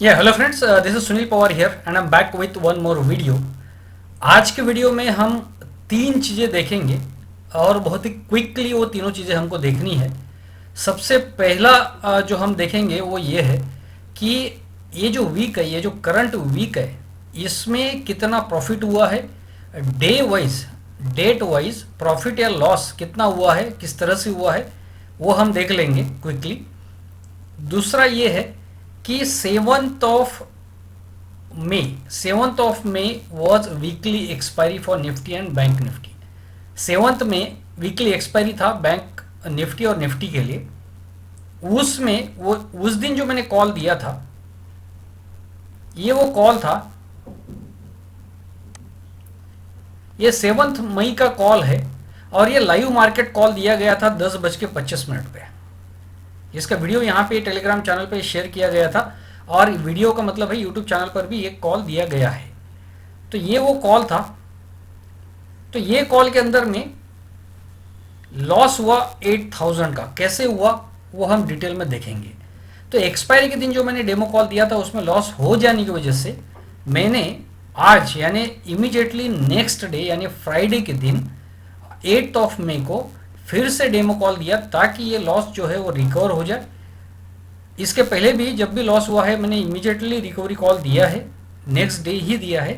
Yeah, hello friends, this is Sunil Pawar here and I'm back with one more video. आज के video में हम तीन चीज़ें देखेंगे और बहुत ही क्विकली वो तीनों चीज़ें हमको देखनी है। सबसे पहला जो हम देखेंगे वो ये है कि ये जो वीक है, ये जो करंट वीक है, इसमें कितना प्रॉफिट हुआ है, day wise date wise profit या लॉस कितना हुआ है, किस तरह से हुआ है, वो हम देख लेंगे क्विकली। दूसरा ये है कि 7th of May was weekly expiry for Nifty and bank Nifty. 7th में वीकली एक्सपायरी था बैंक निफ्टी और निफ्टी के लिए। उसमें वो उस दिन जो मैंने कॉल दिया था, ये वो कॉल था, ये 7 मई का कॉल है और ये लाइव मार्केट कॉल दिया गया था 10:25 पे। इसका वीडियो यहाँ पे टेलीग्राम चैनल पे शेयर किया गया था और वीडियो का मतलब है यूट्यूब चैनल पर भी एक कॉल दिया गया है। तो ये वो कॉल था। तो ये कॉल के अंदर में लॉस हुआ 8000 का। कैसे हुआ वो हम डिटेल में देखेंगे। तो एक्सपायरी के दिन जो मैंने डेमो कॉल दिया था उसमें लॉस हो जाने की वजह से मैंने आज यानी इमीडिएटली नेक्स्ट डे यानी फ्राइडे के दिन 8th May को फिर से डेमो कॉल दिया ताकि ये लॉस जो है वो रिकवर हो जाए। इसके पहले भी जब भी लॉस हुआ है मैंने इमीडिएटली रिकवरी कॉल दिया है, नेक्स्ट डे ही दिया है।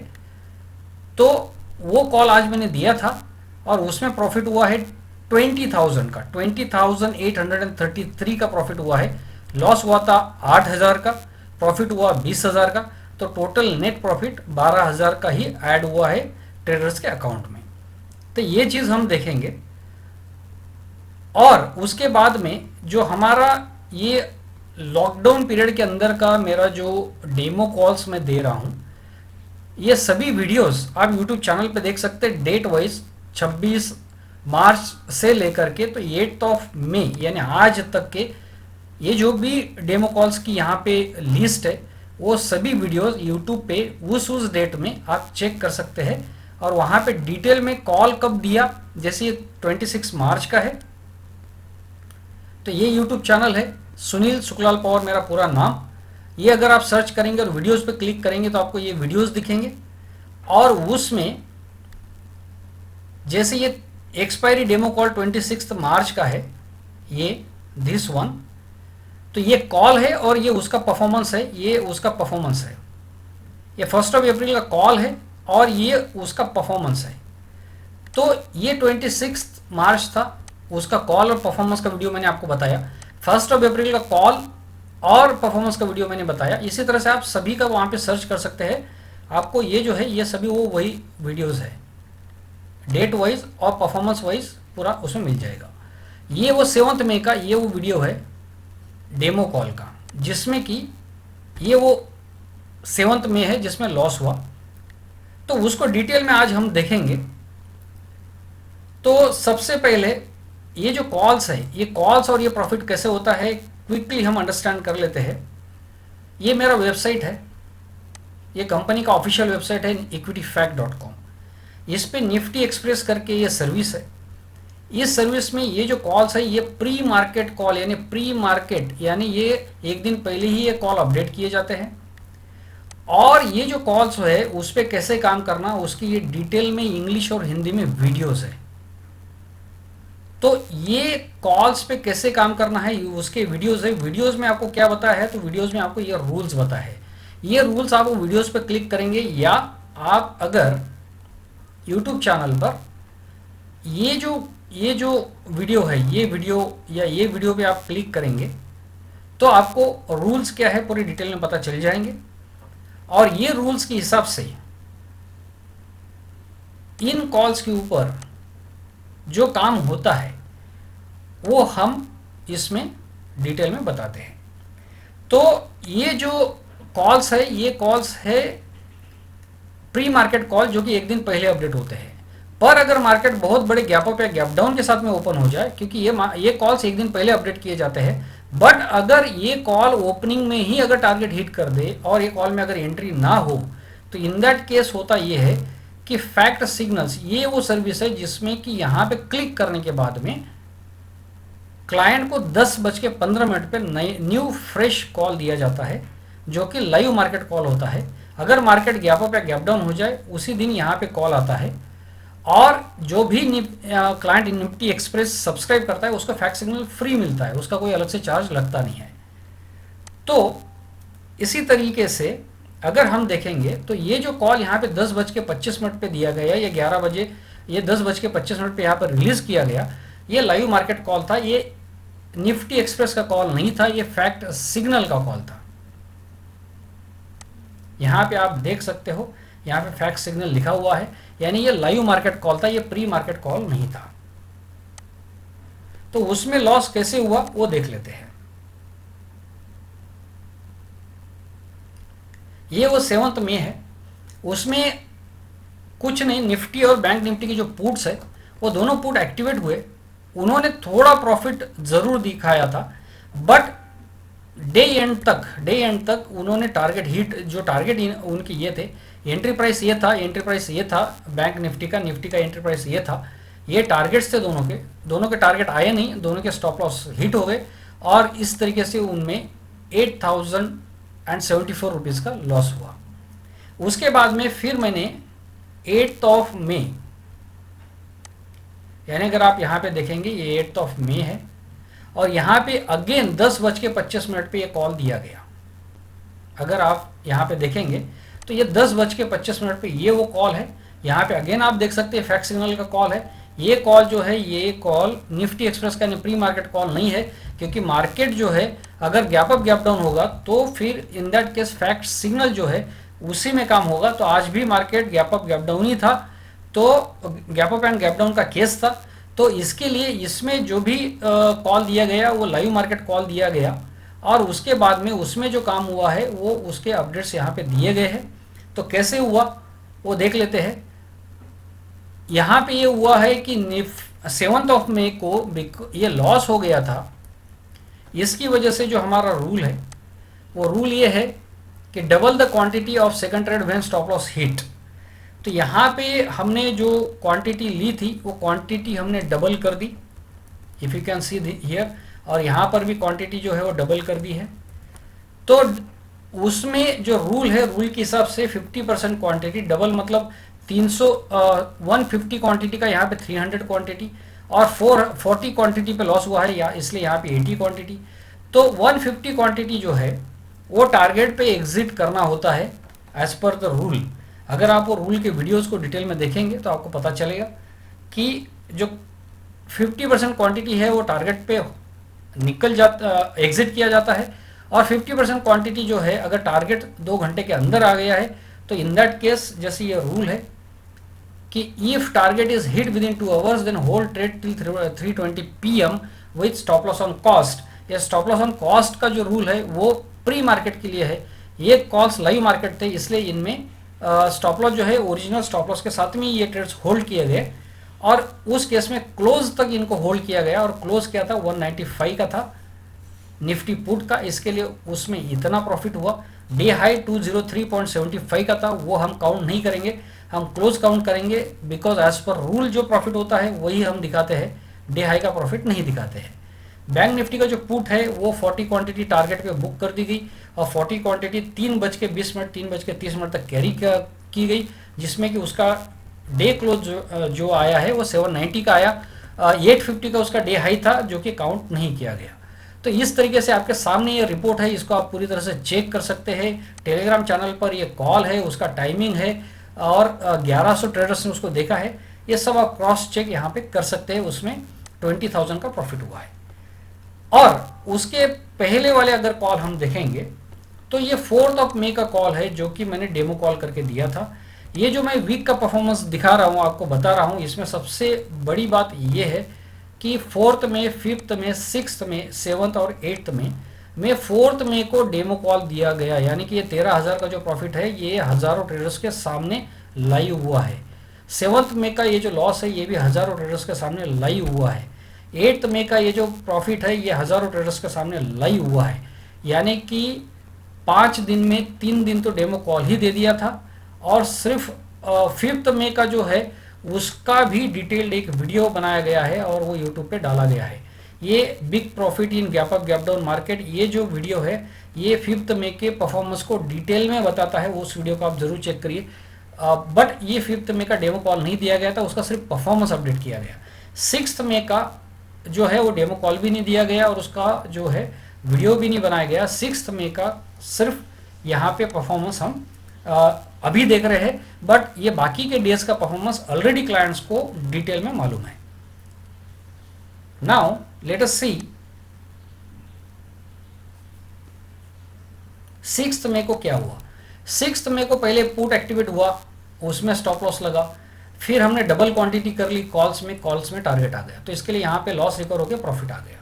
तो वो कॉल आज मैंने दिया था और उसमें प्रॉफिट हुआ है 20,000 का, 20,833 का प्रॉफिट हुआ है। लॉस हुआ था 8,000 का, प्रॉफिट हुआ 20,000 का। तो टोटल नेट प्रॉफिट 12,000 का ही ऐड हुआ है ट्रेडर्स के अकाउंट में। तो ये चीज़ हम देखेंगे। और उसके बाद में जो हमारा ये लॉकडाउन पीरियड के अंदर का मेरा जो डेमो कॉल्स मैं दे रहा हूँ, ये सभी वीडियोस आप यूट्यूब चैनल पे देख सकते हैं डेट वाइज 26 मार्च से लेकर के तो 8th May यानी आज तक के ये जो भी डेमो कॉल्स की यहाँ पे लिस्ट है वो सभी वीडियोस यूट्यूब पे उस डेट में आप चेक कर सकते हैं। और वहाँ पे डिटेल में कॉल कब दिया, जैसे ये 26 मार्च का है। तो ये यूट्यूब चैनल है सुनील सुखलाल पवार मेरा पूरा नाम। ये अगर आप सर्च करेंगे और वीडियोस पे क्लिक करेंगे तो आपको ये वीडियोस दिखेंगे। और उसमें जैसे ये एक्सपायरी डेमो कॉल 26 मार्च का है, ये दिस वन। तो ये कॉल है और ये उसका परफॉर्मेंस है, ये उसका परफॉर्मेंस है। ये 1 अप्रैल का कॉल है और ये उसका परफॉर्मेंस है। तो ये 26 मार्च था, उसका कॉल और परफॉर्मेंस का वीडियो मैंने आपको बताया। 1 अप्रैल का कॉल और परफॉर्मेंस का वीडियो मैंने बताया। इसी तरह से आप सभी का वहाँ पे सर्च कर सकते हैं। आपको ये जो है ये सभी वो वही वीडियोस है, डेट वाइज और परफॉर्मेंस वाइज पूरा उसमें मिल जाएगा। ये वो 7 मई का ये वो वीडियो है डेमो कॉल का, जिसमें कि ये वो 7 मई है जिसमें लॉस हुआ। तो उसको डिटेल में आज हम देखेंगे। तो सबसे पहले ये जो कॉल्स है, ये कॉल्स और ये प्रॉफिट कैसे होता है क्विकली हम अंडरस्टैंड कर लेते हैं। ये मेरा वेबसाइट है, ये कंपनी का ऑफिशियल वेबसाइट है equityfact.com। इस पे निफ्टी एक्सप्रेस करके ये सर्विस है। इस सर्विस में ये जो कॉल्स है ये प्री मार्केट कॉल यानी ये एक दिन पहले ही ये कॉल अपडेट किए जाते हैं। और ये जो कॉल्स है उस पर कैसे काम करना उसकी ये डिटेल में इंग्लिश और हिंदी में वीडियोस है। तो ये कॉल्स पे कैसे काम करना है उसके वीडियोस है। वीडियोस में आपको क्या बताया है, तो वीडियोस में आपको ये रूल्स बताया है। ये रूल्स आप वीडियोस पे क्लिक करेंगे या आप अगर यूट्यूब चैनल पर ये जो वीडियो है ये वीडियो पे आप क्लिक करेंगे तो आपको रूल्स क्या है पूरी डिटेल में पता चल जाएंगे। और ये रूल्स के हिसाब से इन कॉल्स के ऊपर जो काम होता है वो हम इसमें डिटेल में बताते हैं। तो ये जो कॉल्स है ये कॉल्स है प्री मार्केट कॉल जो कि एक दिन पहले अपडेट होते हैं। पर अगर मार्केट बहुत बड़े गैप अप या गैप डाउन के साथ में ओपन हो जाए, क्योंकि ये कॉल्स एक दिन पहले अपडेट किए जाते हैं, बट अगर ये कॉल ओपनिंग में ही अगर टारगेट हिट कर दे और ये कॉल में अगर एंट्री ना हो तो इन दैट केस होता ये है कि फैक्ट सिग्नल्स ये वो सर्विस है जिसमें कि यहाँ पे क्लिक करने के बाद में क्लाइंट को 10:15 पे न्यू फ्रेश कॉल दिया जाता है। जो कि लाइव मार्केट कॉल होता है। अगर मार्केट गैप अप या गैप डाउन हो जाए उसी दिन यहाँ पे कॉल आता है, और जो भी क्लाइंट निफ्टी एक्सप्रेस सब्सक्राइब करता है उसको फैक्ट सिग्नल फ्री मिलता है, उसका कोई अलग से चार्ज लगता नहीं है। तो इसी तरीके से अगर हम देखेंगे तो ये जो कॉल यहाँ पे 10:25 पे दिया गया, ये 11 बजे, ये 10:25 पे यहाँ पर रिलीज किया गया, ये लाइव मार्केट कॉल था, ये निफ्टी एक्सप्रेस का कॉल नहीं था, ये फैक्ट सिग्नल का कॉल था। यहाँ पे आप देख सकते हो, यहाँ पे फैक्ट सिग्नल लिखा हुआ है, यानी ये लाइव मार्केट कॉल था, ये प्री मार्केट कॉल नहीं था। तो उसमें लॉस कैसे हुआ वो देख लेते हैं। ये वो 7 मई है, उसमें कुछ नहीं, निफ्टी और बैंक निफ्टी की जो पुट्स है वो दोनों पुट एक्टिवेट हुए, उन्होंने थोड़ा प्रॉफिट जरूर दिखाया था, बट डे एंड तक उन्होंने टारगेट हिट, जो टारगेट उनके ये थे, एंट्री प्राइस ये था, बैंक निफ्टी का एंट्री प्राइस ये था, ये टारगेट्स थे दोनों के टारगेट आए नहीं, दोनों के स्टॉप लॉस हिट हो गए, और इस तरीके से उनमें 8,074 रुपीज़ का लॉस हुआ। उसके बाद में फिर मैंने 8 मई, यानी अगर आप यहाँ पे देखेंगे ये 8 मई है, और यहाँ पे अगेन 10:25 पे ये कॉल दिया गया। अगर आप यहाँ पे देखेंगे तो ये 10:25 पे ये वो कॉल है। यहाँ पे अगेन आप देख सकते हैं फैक्ट सिग्नल का कॉल है। ये कॉल जो है, ये कॉल निफ्टी एक्सप्रेस का प्री मार्केट कॉल नहीं है, क्योंकि मार्केट जो है अगर गैप अप गैप डाउन होगा तो फिर in that case fact signal जो है उसी में काम होगा। तो आज भी market gap up gap down ही था, तो gap up and gap down का केस था। तो इसके लिए इसमें जो भी कॉल दिया गया वो लाइव मार्केट कॉल दिया गया, और उसके बाद में उसमें जो काम हुआ है वो उसके अपडेट्स यहाँ पे दिए गए हैं। तो कैसे हुआ वो देख लेते हैं। यहाँ पे ये हुआ है कि 7 मई को ये लॉस हो गया था, इसकी वजह से जो हमारा रूल है वो रूल ये है कि double the quantity of second trade when stop loss hit. तो यहाँ पे हमने जो क्वांटिटी ली थी वो क्वांटिटी हमने डबल कर दी, if you can see here, और यहाँ पर भी क्वांटिटी जो है वो डबल कर दी है। तो उसमें जो रूल है, रूल के हिसाब से 50% क्वांटिटी डबल, मतलब 150 क्वांटिटी का यहाँ पे 300 क्वांटिटी, और 440 क्वांटिटी पे लॉस हुआ है, या इसलिए यहाँ पे 80 क्वांटिटी। तो 150 क्वांटिटी जो है वो टारगेट पे एग्जिट करना होता है एज पर द रूल। अगर आप वो रूल के वीडियोस को डिटेल में देखेंगे तो आपको पता चलेगा कि जो 50% क्वांटिटी है वो टारगेट पे एग्जिट किया जाता है, और 50% क्वांटिटी जो है अगर टारगेट 2 घंटे के अंदर आ गया है तो इन दैट केस, जैसे ये रूल है कि if target is hit within 2 hours then hold trade till 3:20 PM with stop loss on cost. ये स्टॉप लॉस ऑन कॉस्ट का जो रूल है वो प्री मार्केट के लिए है। ये कॉल्स लाइव मार्केट थे, इसलिए इनमें स्टॉप लॉस जो है ओरिजिनल स्टॉप लॉस के साथ में ये ट्रेड्स होल्ड किए गए, और उस केस में क्लोज तक इनको होल्ड किया गया, और क्लोज क्या था 195 का था निफ्टी पुट का, इसके लिए उसमें इतना प्रॉफिट हुआ। डे हाई 203.75 का था, वो हम काउंट नहीं करेंगे, हम क्लोज काउंट करेंगे, बिकॉज एज पर रूल जो प्रॉफिट होता है वही हम दिखाते हैं, डे हाई का प्रॉफिट नहीं दिखाते हैं। बैंक निफ्टी का जो पुट है वो 40 क्वांटिटी टारगेट पे बुक कर दी गई, और 40 क्वांटिटी 3:20 3:30 तक कैरी की गई, जिसमें कि उसका डे क्लोज जो आया है वो 790 का आया, 850 का उसका डे हाई था जो कि काउंट नहीं किया गया। तो इस तरीके से आपके सामने ये रिपोर्ट है, इसको आप पूरी तरह से चेक कर सकते हैं। टेलीग्राम चैनल पर ये कॉल है, उसका टाइमिंग है, और 1100 ट्रेडर्स ने उसको देखा है, ये सब आप क्रॉस चेक यहाँ पे कर सकते हैं। उसमें 20,000 का प्रॉफिट हुआ है। और उसके पहले वाले अगर कॉल हम देखेंगे तो ये 4 मई का कॉल है, जो कि मैंने डेमो कॉल करके दिया था। ये जो मैं वीक का परफॉर्मेंस दिखा रहा हूँ, आपको बता रहा हूँ, इसमें सबसे बड़ी बात ये है कि 4 मई, 5 मई, 6 मई, 7 और 8 में 4 मई को डेमो कॉल दिया गया, यानी कि ये 13,000 का जो प्रॉफिट है ये हज़ारों ट्रेडर्स के सामने लाइव हुआ है। 7 मई का ये जो लॉस है ये भी हज़ारों ट्रेडर्स के सामने लाइव हुआ है। 8 मई का ये जो प्रॉफिट है ये हज़ारों ट्रेडर्स के सामने लाइव हुआ है, यानी कि 5 दिन में 3 दिन तो डेमो कॉल ही दे दिया था। और सिर्फ 5 मई का जो है उसका भी डिटेल्ड एक वीडियो बनाया गया है और वो यूट्यूब पे डाला गया है। ये big profit in gap up gap down market, ये जो वीडियो है ये 5 मई के परफॉर्मेंस को डिटेल में बताता है, उस वीडियो को आप जरूर चेक करिए। बट ये 5 मई का डेमो कॉल नहीं दिया गया था, उसका सिर्फ परफॉर्मेंस अपडेट किया गया। 6 मई का जो है वो डेमो कॉल भी नहीं दिया गया और उसका जो है वीडियो भी नहीं बनाया गया। 6 मई का सिर्फ यहाँ पे परफॉर्मेंस हम अभी देख रहे हैं, बट ये बाकी के डेज का परफॉर्मेंस ऑलरेडी क्लाइंट्स को डिटेल में मालूम है। नाउ लेट अस सी 6 मई को क्या हुआ। 6 मई को पहले पुट एक्टिवेट हुआ, उसमें स्टॉप लॉस लगा, फिर हमने डबल क्वांटिटी कर ली कॉल्स में टारगेट आ गया, तो इसके लिए यहाँ पे लॉस रिकवर होकर प्रॉफिट आ गया।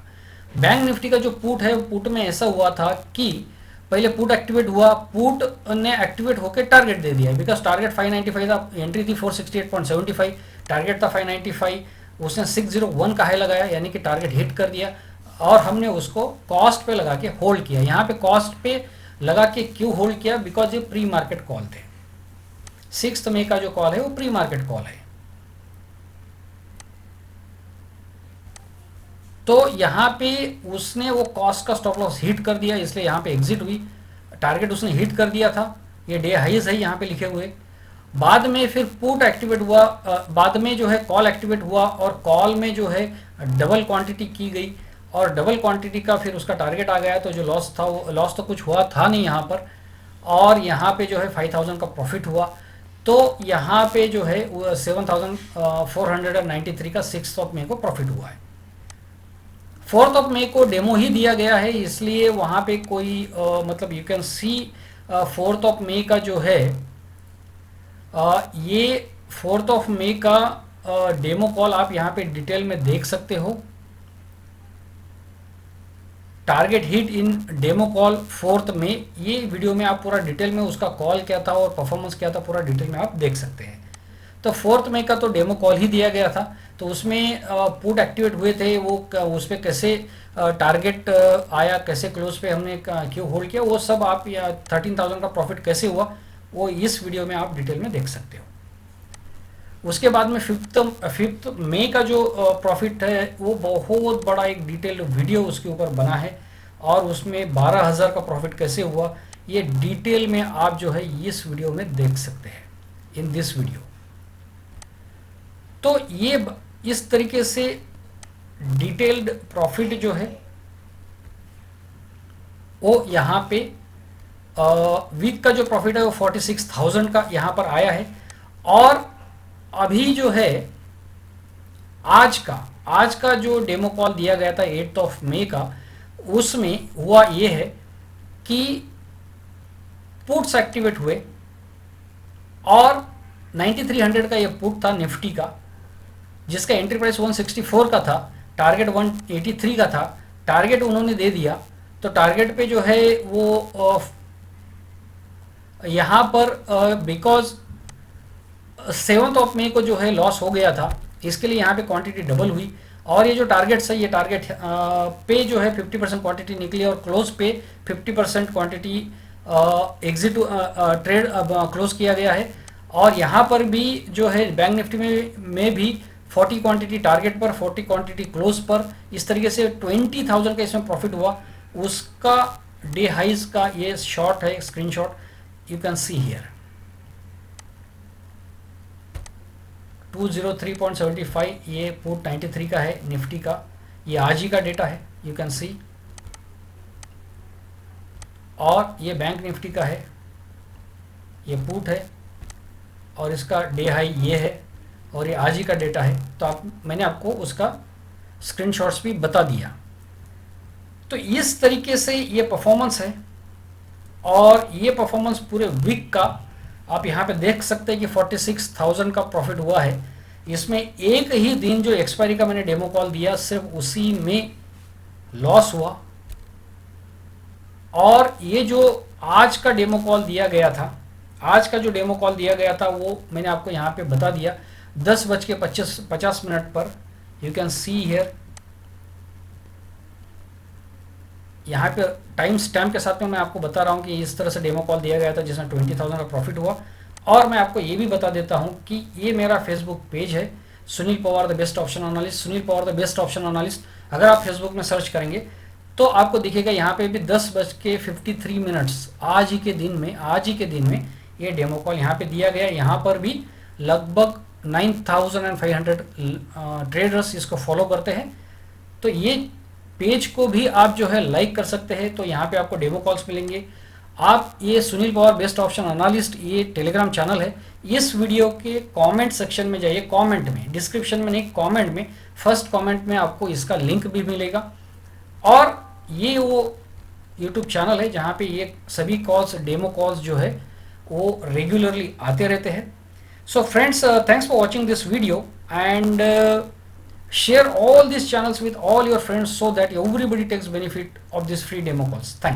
बैंक निफ्टी का जो पुट है, पुट में ऐसा हुआ था कि पहले पुट एक्टिवेट हुआ, पुट ने एक्टिवेट होकर टारगेट दे दिया, बिकॉज टारगेट 595 था, एंट्री थी 468.75, टारगेट था 595, उसने 601 का हाई लगाया, यानी कि टारगेट हिट कर दिया और हमने उसको कॉस्ट पे लगा के होल्ड किया। यहाँ पे कॉस्ट पे लगा के क्यों होल्ड किया, बिकॉज ये प्री मार्केट कॉल थे। 6 मई का जो कॉल है वो प्री मार्केट कॉल है। तो यहाँ पे उसने वो कॉस्ट का स्टॉप लॉस हिट कर दिया, इसलिए यहाँ पे एग्जिट हुई। टारगेट उसने हिट कर दिया था, ये डे हाईज है यहाँ पे लिखे हुए। बाद में फिर पुट एक्टिवेट हुआ, बाद में जो है कॉल एक्टिवेट हुआ और कॉल में जो है डबल क्वांटिटी की गई और डबल क्वांटिटी का फिर उसका टारगेट आ गया। तो जो लॉस था वो लॉस तो कुछ हुआ था नहीं यहाँ पर, और यहाँ पे जो है 5000 का प्रॉफिट हुआ। तो यहाँ पे जो है 7493 का 6 मई को प्रॉफिट हुआ है। 4 मई को डेमो ही दिया गया है, इसलिए वहाँ पे कोई मतलब यू कैन सी 4 मई का जो है ये 4 मई का डेमो कॉल आप यहाँ पे डिटेल में देख सकते हो। Target hit in demo call 4 मई, ये वीडियो में आप पूरा डिटेल में उसका कॉल क्या था और परफॉर्मेंस क्या था पूरा डिटेल में आप देख सकते हैं। तो 4 मई का तो डेमो कॉल ही दिया गया था, तो उसमें पुट एक्टिवेट हुए थे, वो उस पर कैसे टारगेट आया, कैसे क्लोज पे हमने क्यों होल्ड किया, वो सब आप या 13,000 का प्रॉफिट कैसे हुआ वो इस वीडियो में आप डिटेल में देख सकते हो। उसके बाद में 5 मई का जो प्रॉफिट है वो बहुत बड़ा एक डिटेल वीडियो उसके ऊपर बना है और उसमें 12,000 का प्रॉफिट कैसे हुआ ये डिटेल में आप जो है इस वीडियो में देख सकते हैं, इन दिस वीडियो। तो ये इस तरीके से डिटेल्ड प्रॉफिट जो है वो यहाँ पे वीक का जो प्रॉफिट है वो 46,000 का यहाँ पर आया है। और अभी जो है आज का जो डेमो कॉल दिया गया था 8 मई का, उसमें हुआ ये है कि पुट्स एक्टिवेट हुए और 9300 का ये पुट था निफ्टी का, जिसका एंट्री प्राइस 164 का था, टारगेट 183 का था, टारगेट उन्होंने दे दिया। तो टारगेट पे जो है वो यहाँ पर बिकॉज 7 मई को जो है लॉस हो गया था, इसके लिए यहाँ पे क्वांटिटी डबल हुई और ये जो टारगेट्स है ये टारगेट पे जो है 50% क्वांटिटी निकली और क्लोज पे 50% क्वांटिटी एग्जिट ट्रेड क्लोज किया गया है। और यहाँ पर भी जो है बैंक निफ्टी में भी 40 क्वांटिटी टारगेट पर, 40 क्वांटिटी क्लोज पर, इस तरीके से 20,000 का इसमें प्रॉफिट हुआ। उसका डे हाइज का ये शॉर्ट है, screenshot you can see here 203.75, ये पुट 93 का है निफ्टी का, ये आज ही का डेटा है यू कैन सी। और ये बैंक निफ्टी का है, ये पुट है और इसका डे हाई ये है और ये आज ही का डेटा है। तो मैंने आपको उसका स्क्रीनशॉट्स भी बता दिया। तो इस तरीके से ये परफॉर्मेंस है और ये परफॉर्मेंस पूरे वीक का आप यहाँ पे देख सकते हैं कि 46,000 का प्रॉफिट हुआ है। इसमें एक ही दिन जो एक्सपायरी का मैंने डेमो कॉल दिया सिर्फ उसी में लॉस हुआ। और ये जो आज का डेमो कॉल दिया गया था, आज का जो डेमो कॉल दिया गया था वो मैंने आपको यहाँ पे बता दिया 10:50 पर। यू कैन सी हियर, यहाँ पे टाइम स्टैम्प के साथ में मैं आपको बता रहा हूँ कि इस तरह से डेमो कॉल दिया गया था जिसमें 20,000 का प्रॉफिट हुआ। और मैं आपको ये भी बता देता हूँ कि ये मेरा फेसबुक पेज है, Sunil Pawar the best option analyst, Sunil Pawar the best option analyst. अगर आप फेसबुक में सर्च करेंगे तो आपको दिखेगा यहाँ पे भी 10:53 आज ही के दिन में ये डेमो कॉल यहाँ पे दिया गया। यहाँ पर भी लगभग 9500 ट्रेडर्स इसको फॉलो करते हैं। तो ये पेज को भी आप जो है लाइक कर सकते हैं। तो यहाँ पे आपको डेमो कॉल्स मिलेंगे। आप ये Sunil Pawar best option analyst ये टेलीग्राम चैनल है, इस वीडियो के कमेंट सेक्शन में जाइए, कमेंट में, डिस्क्रिप्शन में नहीं, कमेंट में, फर्स्ट कमेंट में आपको इसका लिंक भी मिलेगा। और ये वो यूट्यूब चैनल है जहाँ पे ये सभी कॉल्स, डेमो कॉल्स जो है वो रेगुलरली आते रहते हैं। So friends, thanks for watching this video and share all these channels with all your friends so that everybody takes benefit of this free demo calls. Thanks.